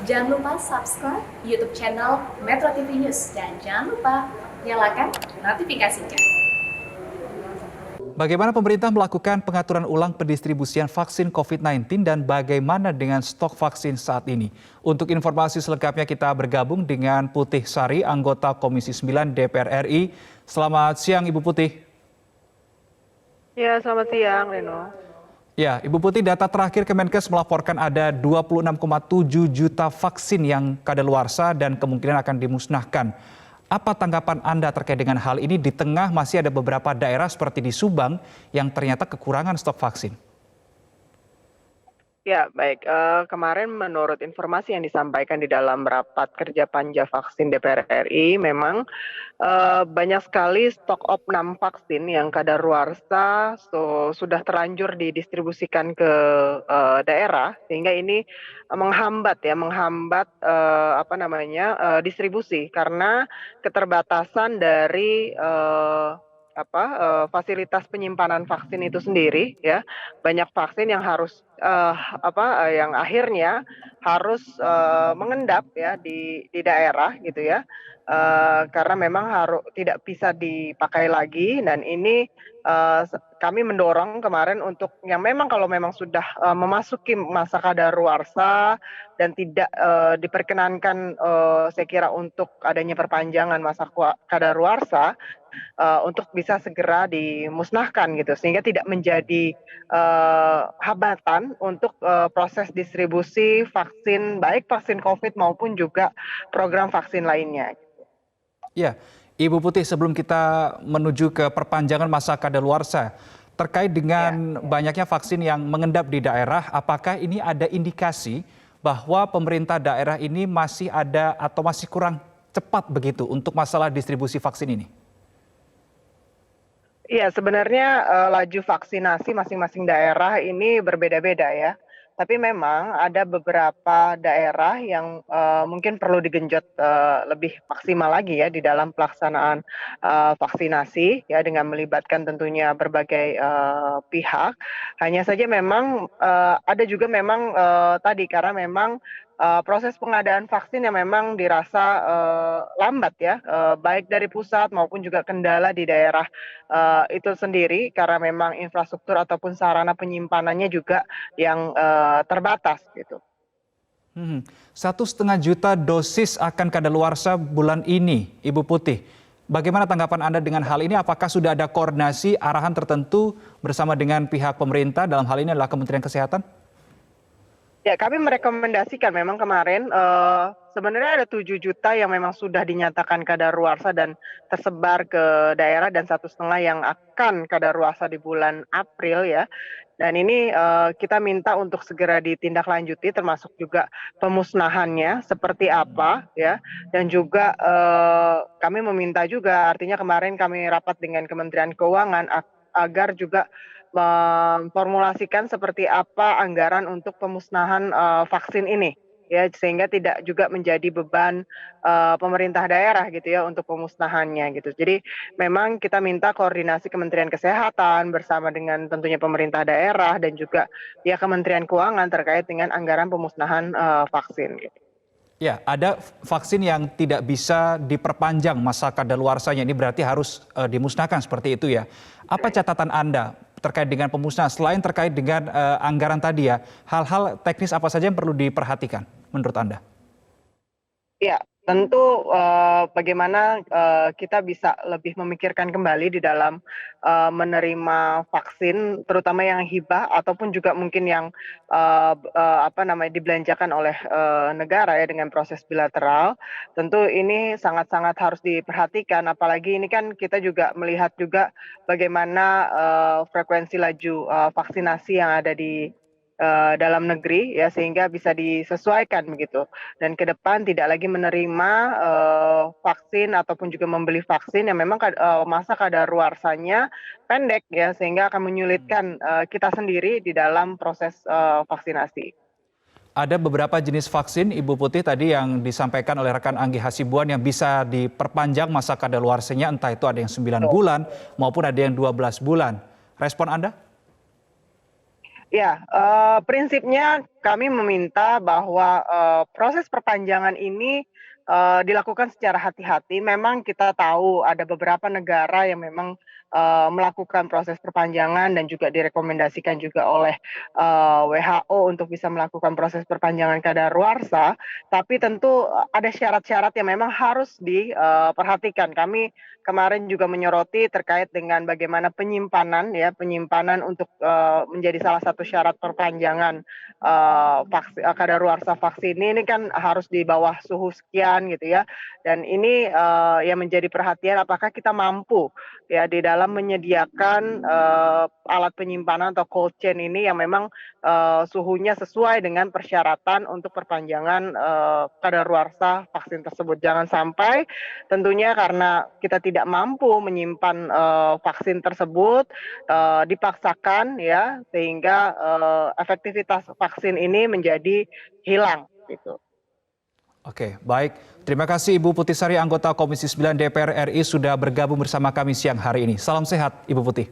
Jangan lupa subscribe YouTube channel Metro TV News dan jangan lupa nyalakan notifikasinya. Bagaimana pemerintah melakukan pengaturan ulang pendistribusian vaksin COVID-19 dan bagaimana dengan stok vaksin saat ini? Untuk informasi selengkapnya kita bergabung dengan Putih Sari, anggota Komisi 9 DPR RI. Selamat siang Ibu Putih. Ya, selamat siang Reno. Ya, Ibu Putih, data terakhir Kemenkes melaporkan ada 26,7 juta vaksin yang kadaluarsa dan kemungkinan akan dimusnahkan. Apa tanggapan Anda terkait dengan hal ini di tengah masih ada beberapa daerah seperti di Subang yang ternyata kekurangan stok vaksin? Ya, baik. Kemarin menurut informasi yang disampaikan di dalam rapat kerja panja vaksin DPR RI, memang banyak sekali stok opnam vaksin yang kadaluarsa sudah terlanjur didistribusikan ke daerah, sehingga ini menghambat distribusi karena keterbatasan dari fasilitas penyimpanan vaksin itu sendiri, ya. Banyak vaksin yang harus yang akhirnya harus mengendap ya di daerah gitu ya, karena memang tidak bisa dipakai lagi, dan ini kami mendorong kemarin untuk yang memang kalau memang sudah memasuki masa kadaluarsa dan tidak diperkenankan, saya kira untuk adanya perpanjangan masa kadaluarsa, untuk bisa segera dimusnahkan gitu, sehingga tidak menjadi hambatan untuk proses distribusi vaksin, baik vaksin COVID maupun juga program vaksin lainnya. Ya, Ibu Putih, sebelum kita menuju ke perpanjangan masa kadaluarsa, terkait dengan banyaknya vaksin yang mengendap di daerah, apakah ini ada indikasi bahwa pemerintah daerah ini masih ada atau masih kurang cepat begitu untuk masalah distribusi vaksin ini? Iya, sebenarnya laju vaksinasi masing-masing daerah ini berbeda-beda ya. Tapi memang ada beberapa daerah yang mungkin perlu digenjot lebih maksimal lagi ya di dalam pelaksanaan vaksinasi ya, dengan melibatkan tentunya berbagai pihak. Hanya saja memang ada juga memang tadi karena memang proses pengadaan vaksin yang memang dirasa lambat ya, baik dari pusat maupun juga kendala di daerah itu sendiri, karena memang infrastruktur ataupun sarana penyimpanannya juga yang terbatas gitu. 1,5 juta dosis akan kadaluarsa bulan ini, Ibu Putih. Bagaimana tanggapan Anda dengan hal ini? Apakah sudah ada koordinasi arahan tertentu bersama dengan pihak pemerintah, dalam hal ini adalah Kementerian Kesehatan? Ya, kami merekomendasikan memang kemarin sebenarnya ada 7 juta yang memang sudah dinyatakan kadaluarsa dan tersebar ke daerah, dan 1,5 yang akan kadaluarsa di bulan April ya. Dan ini kita minta untuk segera ditindaklanjuti, termasuk juga pemusnahannya seperti apa ya. Dan juga kami meminta juga, artinya kemarin kami rapat dengan Kementerian Keuangan agar juga memformulasikan seperti apa anggaran untuk pemusnahan vaksin ini ya, sehingga tidak juga menjadi beban pemerintah daerah gitu ya untuk pemusnahannya gitu. Jadi memang kita minta koordinasi Kementerian Kesehatan bersama dengan tentunya pemerintah daerah dan juga ya Kementerian Keuangan terkait dengan anggaran pemusnahan vaksin gitu. Ya, ada vaksin yang tidak bisa diperpanjang masa kadaluarsanya, ini berarti harus dimusnahkan seperti itu ya. Apa catatan Anda terkait dengan pemusnahan, selain terkait dengan anggaran tadi ya, hal-hal teknis apa saja yang perlu diperhatikan menurut Anda? Ya, tentu bagaimana kita bisa lebih memikirkan kembali di dalam menerima vaksin, terutama yang hibah ataupun juga mungkin yang dibelanjakan oleh negara ya dengan proses bilateral. Tentu ini sangat-sangat harus diperhatikan, apalagi ini kan kita juga melihat juga bagaimana frekuensi laju vaksinasi yang ada di dalam negeri ya, sehingga bisa disesuaikan begitu, dan ke depan tidak lagi menerima vaksin ataupun juga membeli vaksin yang memang masa kadaluarsanya pendek ya, sehingga akan menyulitkan kita sendiri di dalam proses vaksinasi. Ada beberapa jenis vaksin, Ibu Putih, tadi yang disampaikan oleh rekan Anggi Hasibuan yang bisa diperpanjang masa kadaluarsanya, entah itu ada yang 9 bulan maupun ada yang 12 bulan. Respon Anda? Ya, prinsipnya kami meminta bahwa proses perpanjangan ini dilakukan secara hati-hati. Memang kita tahu ada beberapa negara yang memang melakukan proses perpanjangan dan juga direkomendasikan juga oleh WHO untuk bisa melakukan proses perpanjangan kadaluarsa, tapi tentu ada syarat-syarat yang memang harus diperhatikan. Kami kemarin juga menyoroti terkait dengan bagaimana penyimpanan untuk menjadi salah satu syarat perpanjangan kadaluarsa vaksin ini kan harus di bawah suhu sekian gitu ya. Dan ini yang menjadi perhatian, apakah kita mampu ya di dalam menyediakan alat penyimpanan atau cold chain ini yang memang suhunya sesuai dengan persyaratan untuk perpanjangan kadaluarsa vaksin tersebut. Jangan sampai tentunya karena kita tidak mampu menyimpan vaksin tersebut dipaksakan ya, sehingga efektivitas vaksin ini menjadi hilang gitu. Oke, baik. Terima kasih Ibu Putih Sari, anggota Komisi 9 DPR RI sudah bergabung bersama kami siang hari ini. Salam sehat Ibu Putih.